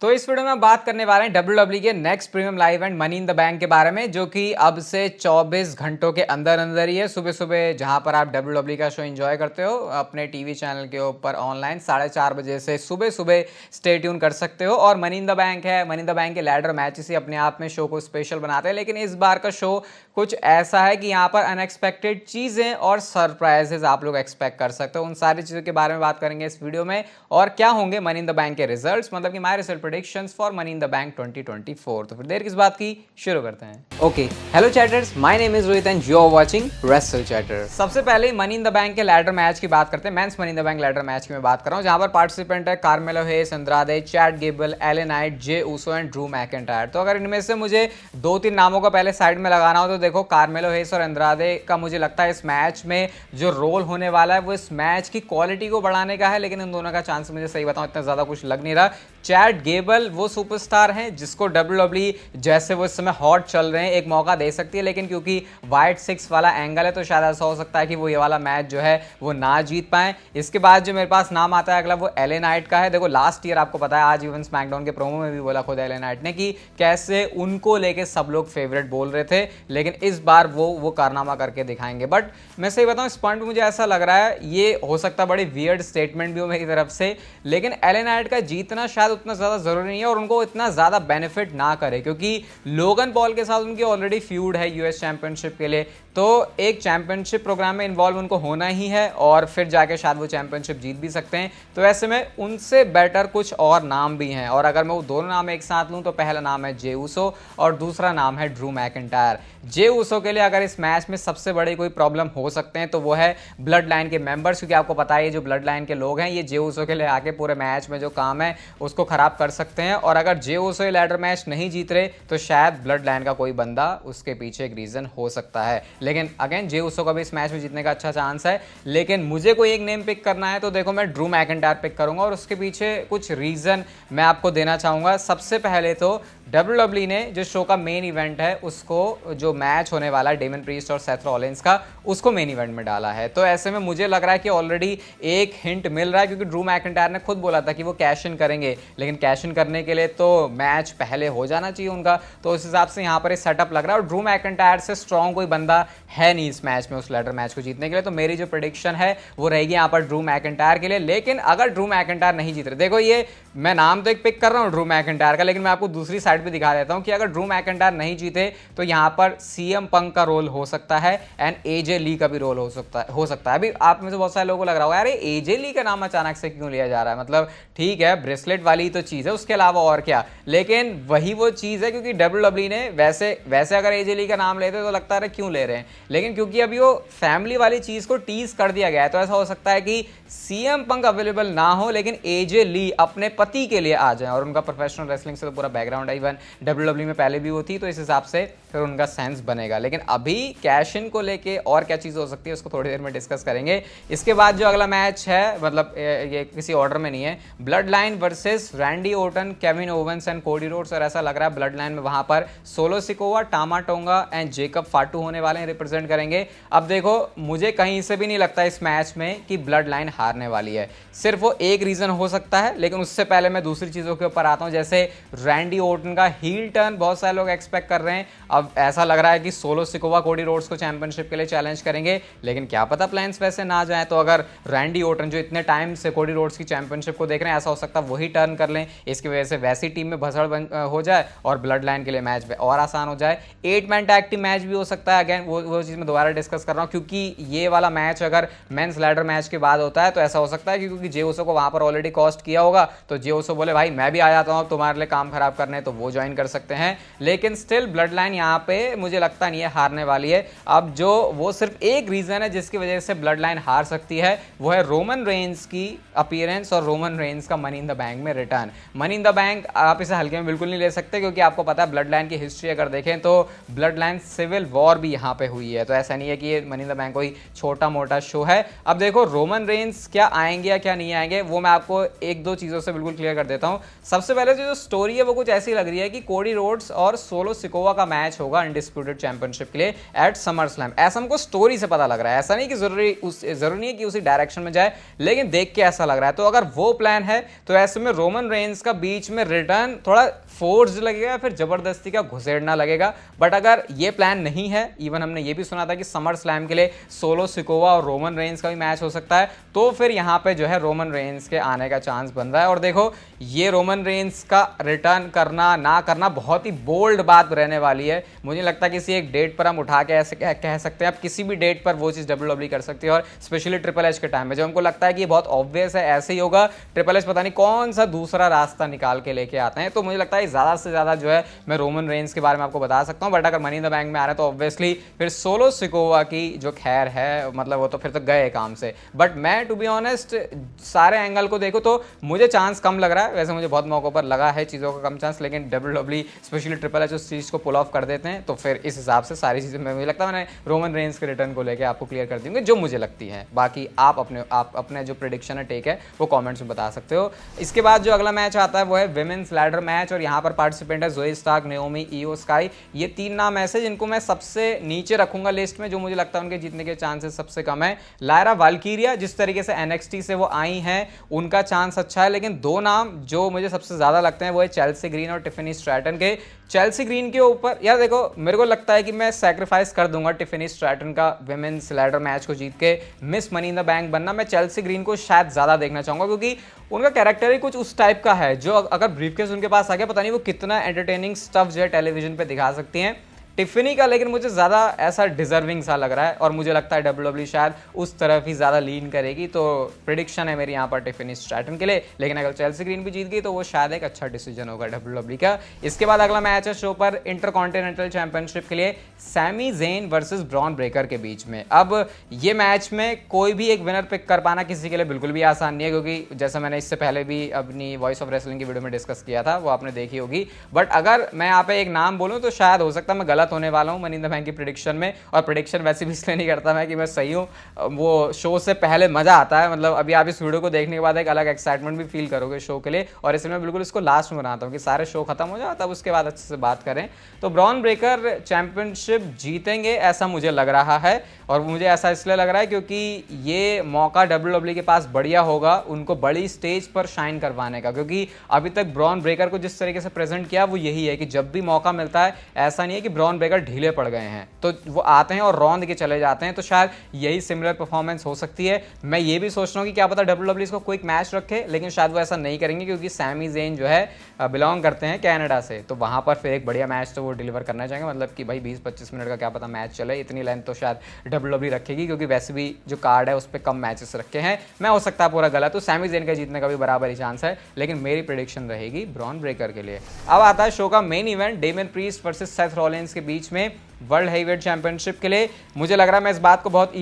तो इस वीडियो में हम बात करने वाले हैं WWE के next premium live event money in the bank के बारे में, जो कि अब से 24 घंटों के अंदर अंदर ही है। सुबह सुबह जहां पर आप WWE का शो एंजॉय करते हो अपने टीवी चैनल के ऊपर ऑनलाइन 4:30 बजे से सुबह सुबह स्टे ट्यून कर सकते हो। और मनी इन द बैंक है, मनी इन द बैंक के लैडर मैच इसी अपने आप में शो को स्पेशल बनाते हैं। लेकिन इस बार का शो कुछ ऐसा है कि यहाँ पर अनएक्सपेक्टेड चीज़ें और सरप्राइजेज आप लोग एक्सपेक्ट कर सकते हो। उन सारी चीज़ों के बारे में बात करेंगे इस वीडियो में। और क्या होंगे मनी इन द बैंक के रिजल्ट्स, मतलब कि my result predictions for money in the bank 2024। तो फिर देर किस बात की, शुरू करते हैं। Okay, hello chatters, my name is Rohit and you are watching Wrestle Chatter. सबसे पहले मनी इन द बैंक के लैडर मैच की बात करते हैं। Men's money in the bank ladder match की मैं बात कर रहा हूं, जहां पर पार्टिसिपेंट है Carmelo Hayes, Andrade, Chad Gable, LA Knight, Jey Uso and Drew McIntyre. तो अगर इनमें से मुझे 2-3 नामों का पहले साइड में लगाना हो तो देखो, कार्मेलो हेस और अंद्रादे का मुझे लगता है इस मैच में जो रोल होने वाला है वो इस मैच की क्वालिटी को बढ़ाने का है। लेकिन इन दोनों का चांस मुझे सही बताऊं इतना ज्यादा कुछ लग नहीं रहा। चैट गेबल वो सुपरस्टार हैं जिसको WWE जैसे वो इस समय हॉट चल रहे हैं एक मौका दे सकती है, लेकिन क्योंकि वाइट 6 वाला एंगल है तो शायद ऐसा हो सकता है कि वो ये वाला मैच जो है वो ना जीत पाए। इसके बाद जो मेरे पास नाम आता है अगला, वो एले नाइट का है। देखो लास्ट ईयर आपको पता है, आज इवन स्मैकडाउन के प्रोमो में भी बोला खुद एले नाइट ने कि कैसे उनको लेके सब लोग फेवरेट बोल रहे थे, लेकिन इस बार वो कारनामा करके दिखाएंगे। बट मैं सही बताऊं, इस पॉइंट मुझे ऐसा लग रहा है ये हो सकता है बड़ी वियर्ड स्टेटमेंट भी हो मेरी तरफ से, लेकिन एले नाइट का जीतना शायद उतना ज्यादा जरूरी नहीं है और उनको इतना ज्यादा बेनिफिट ना करे, क्योंकि लोगन पॉल के साथ उनकी ऑलरेडी फ्यूड है यूएस चैंपियनशिप के लिए। तो एक चैंपियनशिप प्रोग्राम में इन्वॉल्व उनको होना ही है और फिर जाके शायद वो चैंपियनशिप जीत भी सकते हैं। तो ऐसे में उनसे बेटर कुछ और नाम भी हैं, और अगर मैं वो दोनों नाम एक साथ लूं तो पहला नाम है जे ऊसो और दूसरा नाम है ड्रू मैकिंटायर। जे ऊसो के लिए अगर इस मैच में सबसे बड़ी कोई प्रॉब्लम हो सकते हैं तो वो है ब्लड लाइन के मेंबर्स, क्योंकि आपको पता है जो ब्लड लाइन के लोग हैं ये जे ऊसो के लिए आके पूरे मैच में जो काम है उसको खराब कर सकते हैं। और अगर जे ऊसो ये लैडर मैच नहीं जीत रहे तो शायद ब्लड लाइन का कोई बंदा उसके पीछे एक रीजन हो सकता है। लेकिन अगेन जे ऊसो का भी इस मैच में जीतने का अच्छा चांस है, लेकिन मुझे कोई एक नेम पिक करना है तो देखो मैं ड्रू मैकिंटायर पिक करूंगा और उसके पीछे कुछ रीजन मैं आपको देना चाहूंगा। सबसे पहले तो WWE ने जो शो का मेन इवेंट है उसको, जो मैच होने वाला है डेमन प्रीस्ट और सेथ रॉलिंस का, उसको मेन इवेंट में डाला है। तो ऐसे में मुझे लग रहा है कि ऑलरेडी एक हिंट मिल रहा है, क्योंकि ड्रू मैकिंटायर ने खुद बोला था कि वो कैश इन करेंगे, लेकिन कैश इन करने के लिए तो मैच पहले हो जाना चाहिए उनका। तो उस हिसाब से यहाँ पर सेटअप लग रहा है और ड्रू मैकिंटायर से स्ट्रॉन्ग कोई बंदा है नहीं इस मैच में उस लैडर मैच को जीतने के लिए। तो मेरी जो प्रेडिक्शन है वो रहेगी यहाँ पर ड्रू मैकिंटायर के लिए। लेकिन अगर ड्रू मैकिंटायर नहीं जीत रहे, देखो ये मैं नाम तो एक पिक कर रहा हूँ ड्रू मैकिंटायर का, लेकिन मैं आपको दूसरी साइड पे दिखा देता हूँ कि अगर ड्रू मैकिंटायर नहीं जीते तो यहाँ पर सीएम पंक का रोल हो सकता है एंड एजे ली का भी रोल हो सकता है। अभी आप में से बहुत सारे लोगों को लग रहा होगा यार एजे ली का नाम अचानक से क्यों लिया जा रहा है, मतलब ठीक है ब्रेसलेट वाली तो चीज है, उसके अलावा और क्या, लेकिन वही वो चीज है क्योंकि WWE ने वैसे अगर एजे ली का नाम लेते तो लगता है क्यों ले रहे हैं, लेकिन क्योंकि अभी वो फैमिली वाली चीज को टीज कर दिया गया है तो ऐसा हो सकता है कि सीएम पंक अवेलेबल ना हो लेकिन एजे ली अपने पति के लिए आ जाए। और उनका प्रोफेशनल रेसलिंग से तो पूरा बैकग्राउंड है, इवन WWE में पहले भी वो थी, तो इस हिसाब से फिर उनका सेंस बनेगा। लेकिन अभी कैश इन को लेके और क्या चीज़ हो सकती है उसको थोड़ी देर में डिस्कस करेंगे। इसके बाद जो अगला मैच है, मतलब ये किसी ऑर्डर में नहीं है, blood line versus Randy Orton, Kevin Owens and Cody Rhodes. और ऐसा लग रहा है ब्लड लाइन में वहां पर solo Sikoa, टामा tonga and Jacob फाटू होने वाले हैं, रिप्रेजेंट करेंगे। अब देखो मुझे कहीं से भी नहीं लगता इस मैच में कि ब्लड लाइन हारने वाली है, सिर्फ वो एक रीजन हो सकता है। लेकिन उससे पहले मैं दूसरी चीजों के ऊपर आता हूं, जैसे रैंडी ओर्टन का हील टर्न बहुत सारे लोग एक्सपेक्ट कर रहे हैं। अब ऐसा लग रहा है कि सोलो सिकोवा कोडी रोड्स को चैंपियनशिप के लिए चैलेंज करेंगे, लेकिन क्या पता प्लान्स वैसे ना जाए। तो अगर रैंडी ओर्टन जो इतने टाइम से कोडी रोड्स की चैंपियनशिप को देख रहे हैं, ऐसा हो सकता है वही टर्न कर लें, इसकी वजह से वैसी टीम में भसड़ हो जाए और ब्लड लाइन के लिए मैच और आसान हो जाए। 8 मैन टैग टीम मैच भी हो सकता है, अगेन वो चीज़ मैं दोबारा डिस्कस कर रहा हूँ, क्योंकि ये वाला मैच अगर मेंस लैडर मैच के बाद होता है तो ऐसा हो सकता है क्योंकि जे ऊसो को वहां पर ऑलरेडी कॉस्ट किया होगा, तो जे ऊसो बोले भाई मैं भी आ जाता हूँ तुम्हारे लिए काम खराब करने, तो वो ज्वाइन कर सकते हैं। लेकिन स्टिल ब्लड लाइन यहाँ पे मुझे लगता नहीं है हारने वाली है। अब जो वो सिर्फ एक रीजन है जिसकी वजह से ब्लड लाइन हार सकती है, वो है रोमन रेंस की अपीयरेंस और रोमन रेंस का मनी इन द बैंक में return. Money in the bank आप इसे हल्के में बिल्कुल नहीं ले सकते, क्योंकि आपको पता है ब्लड लाइन की हिस्ट्री अगर देखें तो ब्लड लाइन सिविल वॉर भी यहाँ पे हुई है, तो ऐसा नहीं है कि ये मनी इन द बैंक कोई छोटा मोटा शो है। अब देखो रोमन रेंस क्या आएंगे या क्या नहीं आएंगे वो मैं आपको एक दो चीजों से बिल्कुल क्लियर कर देता हूँ। सबसे पहले जो स्टोरी है वो कुछ ऐसी लग रही दिया है कि कोडी रोड्स और सोलो सिकोवा का मैच होगा अनडिस्प्यूटेड चैंपियनशिप के लिए एट समर स्लैम। ऐसा हमको स्टोरी से पता लग रहा है, ऐसा नहीं कि जरूरी नहीं है कि उसी डायरेक्शन में जाए, लेकिन देख के ऐसा लग रहा है। तो अगर वो प्लान है तो ऐसे में रोमन रेंस का बीच में रिटर्न थोड़ा फोर्स लगेगा, फिर जबरदस्ती का घुसेड़ना लगेगा। बट अगर ये प्लान नहीं है, इवन हमने ये भी सुना था कि समर स्लैम के लिए सोलो सिकोवा और रोमन रेंस का भी मैच हो सकता है, तो फिर यहां पे जो है रोमन रेंस के आने का चांस बन रहा है। और देखो ये रोमन रेंस का रिटर्न करना ना करना बहुत ही बोल्ड बात रहने वाली है। मुझे लगता है किसी एक डेट पर हम उठा के ऐसे कह सकते हैं, आप किसी भी डेट पर वो चीज़ डब्ल्यूडब्ल्यूई कर सकती है। और स्पेशली ट्रिपल एच के टाइम में जब हमको लगता है कि ये बहुत ऑब्वियस है, ऐसे ही होगा, ट्रिपल एच पता नहीं कौन सा दूसरा रास्ता निकाल के लेके आते हैं। तो मुझे लगता है ज़्यादा से ज़्यादा जो है मैं रोमन रेंस के बारे में आपको बता सकता हूँ। बट अगर मनी इन द बैंक में आ रहा है तो ऑब्वियसली फिर सोलो सिकोवा की जो खैर है, मतलब वो तो फिर तो गए काम से। बट मैं टू बी ऑनेस्ट सारे एंगल को देखो तो मुझे चांस कम लग रहा है। वैसे मुझे बहुत मौकों पर लगा है चीज़ों का कम चांस, लेकिन डब्ल्यूडब्ल्यूई स्पेशली ट्रिपल एच उस चीज़ को पुल ऑफ कर देते हैं। तो फिर इस हिसाब से सारी चीज़ें मुझे लगता है मैंने रोमन रेंस के रिटर्न को लेकर आपको क्लियर कर दूंगी जो मुझे लगती है। बाकी आप अपने जो प्रेडिक्शन है टेक है वो कमेंट्स में बता सकते हो। इसके बाद जो अगला मैच आता है वो है विमेंस लैडर मैच, और यहाँ पर पार्टिसिपेंट है ज़ोई स्टार्क, नेओमी, ईओ स्काई। ये 3 नाम ऐसे जिनको मैं सबसे नीचे रखूंगा लिस्ट में, जो मुझे लगता है उनके जीतने के चांसेस सबसे कम है। लायरा वाल्कीरिया जिस तरीके से एनएक्सटी से वो आई हैं उनका चांस अच्छा है, लेकिन 2 नाम जो मुझे सबसे ज़्यादा लगते हैं वो है चेल्सी ग्रीन और टिफनी स्ट्रैटन के। चेल्सी ग्रीन के ऊपर यार देखो मेरे को लगता है कि मैं सैक्रिफाइस कर दूंगा टिफनी स्ट्रैटन का विमेंस लैडर मैच को जीत के miss money in the bank बनना। मैं चेल्सी ग्रीन को शायद ज़्यादा देखना चाहूँगा क्योंकि उनका कैरेक्टर ही कुछ उस टाइप का है जो अगर ब्रीफकेस उनके पास आ गया पता नहीं वो कितना एंटरटेनिंग स्टफ जो है टेलीविजन पे दिखा सकती हैं टिफनी का। लेकिन मुझे ज़्यादा ऐसा डिजर्विंग सा लग रहा है और मुझे लगता है डब्ल्यूडब्ल्यूई शायद उस तरफ ही ज़्यादा लीन करेगी। तो प्रेडिक्शन है मेरी यहाँ पर टिफनी स्ट्रैटन के लिए, लेकिन अगर चेल्सी ग्रीन भी जीत गई तो वो शायद एक अच्छा डिसीजन होगा डब्ल्यूडब्ल्यूई का। इसके बाद अगला मैच है शो पर इंटरकॉन्टिनेंटल चैंपियनशिप के लिए Sami Zayn versus Bron Breakker के बीच में। अब ये मैच में कोई भी एक विनर पिक कर पाना किसी के लिए बिल्कुल भी आसान नहीं है, क्योंकि जैसा मैंने इससे पहले भी अपनी वॉइस ऑफ रेसलिंग की वीडियो में डिस्कस किया था, वो आपने देखी होगी। बट अगर मैं यहाँ पे एक नाम बोलूँ तो शायद हो सकता है मैं गलत होने वाला हूँ मनी इन द बैंक की प्रेडिक्शन में। और प्रेडिक्शन वैसे भी इसलिए नहीं करता मैं कि मैं सही हूँ, वो शो से पहले मजा आता है। मतलब अभी आप इस वीडियो को देखने के बाद एक अलग एक्साइटमेंट भी फील करोगे शो के लिए, और इसलिए मैं बिल्कुल इसको लास्ट में बनाता हूँ कि सारे शो खत्म हो जाए तब उसके बाद अच्छे से बात करें। तो ब्रॉन ब्रेकर चैंपियनशिप जीतेंगे ऐसा मुझे लग रहा है, और मुझे ऐसा इसलिए लग रहा है क्योंकि ये मौका डब्ल्यूडब्ल्यूई के पास बढ़िया होगा उनको बड़ी स्टेज पर शाइन करवाने का। क्योंकि अभी तक ब्रॉन ब्रेकर को जिस तरीके से प्रेजेंट किया वो यही है कि जब भी मौका मिलता है, ऐसा नहीं है कि ब्रॉन ब्रेकर ढीले पड़ गए हैं तो वो आते हैं और रौंद के चले जाते हैं। तो शायद यही सिमिलर परफॉर्मेंस हो सकती है। मैं ये भी सोच रहा हूँ कि क्या पता डब्ल्यूडब्ल्यूई इसको क्विक मैच रखे, लेकिन शायद वो ऐसा नहीं करेंगे क्योंकि सैमी ज़ेन जो है बिलोंग करते हैं कनाडा से, तो वहाँ पर फिर एक बढ़िया मैच तो वो डिलीवर करना चाहेंगे। मतलब कि भाई 20-25 मिनट का क्या पता मैच चले, इतनी लेंथ तो शायद डब्ल्यूडब्ल्यूई रखेगी क्योंकि वैसे भी जो कार्ड है उस पर कम मैचेस रखे हैं। मैं हो सकता है पूरा गलत, तो सैमी ज़ेन का जीतने का भी बराबर ही चांस है, लेकिन मेरी प्रेडिक्शन रहेगी ब्रॉन ब्रेकर के लिए। अब आता है शो का main event Damien priest versus Seth Rollins के बीच में वर्ल्ड हेवीवेट चैंपियनशिप के लिए। मुझे लग रहा है मैं इस बात को बहुत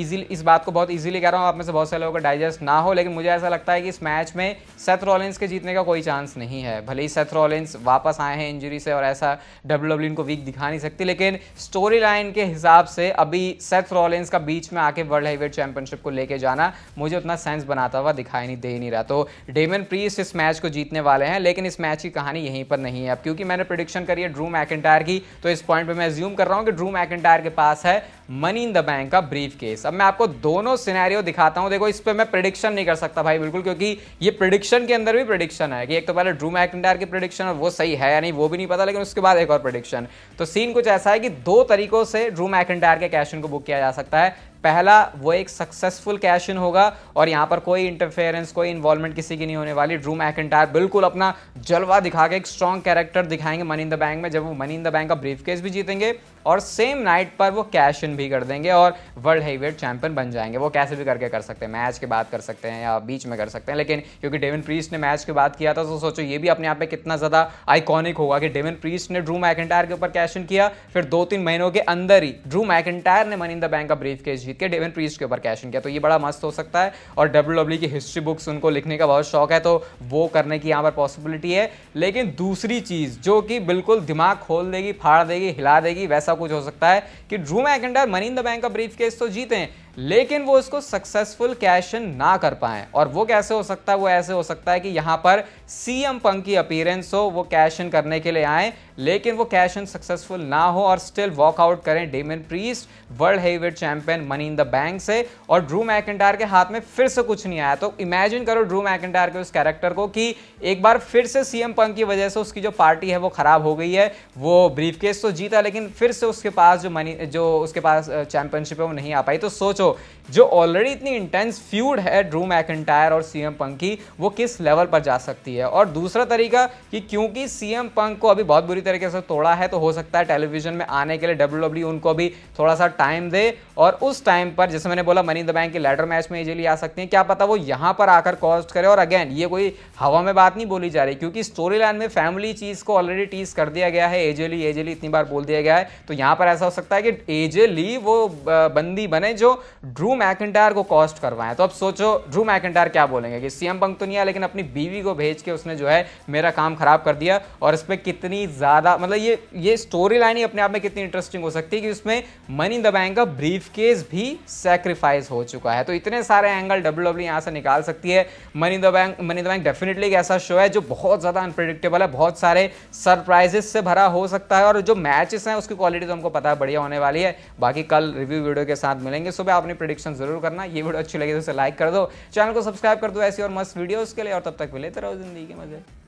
इजीली कह रहा हूँ, आप में से बहुत सारे लोगों को डाइजेस्ट ना हो, लेकिन मुझे ऐसा लगता है कि इस मैच में सेथ रॉलिंस के जीतने का कोई चांस नहीं है। भले ही सेथ रॉलिंस वापस आए हैं इंजरी से और ऐसा डब्ल्यूडब्ल्यूई इनको वीक दिखा नहीं सकती, लेकिन स्टोरी लाइन के हिसाब से अभी सेथ रॉलिंस का बीच में आके वर्ल्ड हेवीवेट चैंपियनशिप को लेके जाना मुझे उतना सेंस बनाता हुआ दिखाई नहीं रहा। तो डेमियन प्रीस्ट इस मैच को जीतने वाले हैं, लेकिन इस मैच की कहानी यहीं पर नहीं है। अब क्योंकि मैंने प्रेडिक्शन करी है ड्रू मैकिंटायर की, तो इस पॉइंट पे मैं अज्यूम कर रहा हूँ कि ड्रू मैकिंटायर के पास है मनी इन द बैंक का ब्रीफ केस। अब मैं आपको दोनों सिनेरियो दिखाता हूं। देखो इस पे मैं प्रेडिक्शन नहीं कर सकता भाई बिल्कुल, क्योंकि ये प्रेडिक्शन के अंदर भी प्रेडिक्शन है कि एक तो पहले ड्रू मैकिंटायर की प्रेडिक्शन और वो सही है या नहीं वो भी नहीं पता, लेकिन उसके बाद एक और प्रेडिक्शन। तो सीन कुछ ऐसा है कि 2 तरीकों से ड्रू मैकिंटायर के कैश इन को बुक किया जा सकता है। पहला, वो एक सक्सेसफुल कैश इन होगा और यहां पर कोई इंटरफेरेंस, कोई इन्वॉल्वमेंट किसी की नहीं होने वाली। ड्रू मैकिंटायर बिल्कुल अपना जलवा दिखा के एक स्ट्रॉन्ग कैरेक्टर दिखाएंगे मनी इन द बैंक में, जब वो मनी इन द बैंक का ब्रीफ केस भी जीतेंगे और सेम नाइट पर वो कैश इन भी कर देंगे और वर्ल्ड हेवीवेट चैंपियन बन जाएंगे। वो कैसे भी करके कर सकते हैं, मैच के बाद कर सकते हैं या बीच में कर सकते हैं, लेकिन क्योंकि डेमियन प्रीस्ट ने मैच के बाद किया था तो सोचो ये भी अपने आप में कितना ज़्यादा आइकॉनिक होगा कि डेमियन प्रीस्ट ने ड्रू मैकिंटायर के ऊपर कैश इन किया, फिर 2-3 महीनों के अंदर ही ड्रू मैकिंटायर ने मनी इन द बैंक का ब्रीफ केस जीत के डेमियन प्रीस्ट के ऊपर कैश इन किया। तो ये बड़ा मस्त हो सकता है और डब्ल्यूडब्ल्यूई की हिस्ट्री बुक्स उनको लिखने का बहुत शौक है, तो वो करने की यहाँ पर पॉसिबिलिटी है। लेकिन दूसरी चीज़ जो कि बिल्कुल दिमाग खोल देगी, फाड़ देगी, हिला देगी, वैसा कुछ हो सकता है कि Drew McIntyre money in the bank का ब्रीफ केस तो जीतें, लेकिन वो उसको सक्सेसफुल कैश इन ना कर पाए। और वो कैसे हो सकता है? वो ऐसे हो सकता है कि यहां पर सीएम पंक की अपीयरेंस हो, वो कैश इन करने के लिए आए, लेकिन वो कैश इन सक्सेसफुल ना हो और स्टिल वॉकआउट करें Damien priest world heavyweight champion money in the bank से, और ड्रू मैकिंटायर के हाथ में फिर से कुछ नहीं आया। तो इमेजिन करो ड्रू मैकिंटायर के उस कैरेक्टर को कि एक बार फिर से सीएम पंक की वजह से उसकी जो पार्टी है वो खराब हो गई है, वो ब्रीफकेस तो जीता लेकिन फिर से उसके पास जो उसके पास चैंपियनशिप है वो नहीं आ पाई। तो सोचो, जो ऑलरेडी इतनी इंटेंस फ्यूड है ड्रू मैकिंटायर और सीएम पंक की, वो किस लेवल पर जा सकती है। और दूसरा तरीका कि क्योंकि सीएम पंक को अभी बहुत बुरी तरीके से तोड़ा है, तो हो सकता है टेलीविजन में आने के लिए डब्ल्यूडब्ल्यूई उनको भी थोड़ा सा टाइम दे, और उस टाइम पर जैसे मैंने बोला मनी इन द बैंक के लैडर मैच में इजीली आ सकती हैं, क्या पता वो यहां पर आकर कॉस्ट करे। और अगेन ये कोई हवा में बात नहीं बोली जा रही, क्योंकि स्टोरी लाइन में फैमिली चीज को ऑलरेडी टीज कर दिया गया है, एजे ली इतनी बार बोल दिया गया है। तो यहां पर ऐसा हो सकता है कि एजे ली वो बंदी बने जो ड्रू मैकिंटायर को कॉस्ट करवाएं। तो अब सोचो ड्रू मैकिंटायर क्या बोलेंगे कि सीएम पंक तो नहीं है, लेकिन अपनी बीवी को भेज के उसने जो है मेरा काम खराब कर दिया। और इस पर कितनी ज्यादा मतलब ये स्टोरी लाइन ही अपने आप में कितनी इंटरेस्टिंग हो सकती है कि उसमें मनी इन द बैंक का ब्रीफकेस भी सैक्रिफाइस हो चुका है। तो इतने सारे एंगल डब्ल्यूडब्ल्यूई यहां से निकाल सकती है। Money in the bank definitely एक ऐसा शो है जो बहुत ज्यादा अनप्रेडिक्टेबल है, बहुत सारे सरप्राइजेस से भरा हो सकता है, और जो मैचेस हैं उसकी क्वालिटी तो हमको पता है बढ़िया होने वाली है। बाकी कल रिव्यू वीडियो के साथ मिलेंगे सुबह। अपनी प्रेडिक्शन जरूर करना। ये वीडियो अच्छी लगी तो इसे लाइक कर दो, चैनल को सब्सक्राइब कर दो ऐसी और मस्त वीडियोस के लिए, और तब तक भी लेते रहो जिंदगी के मजे।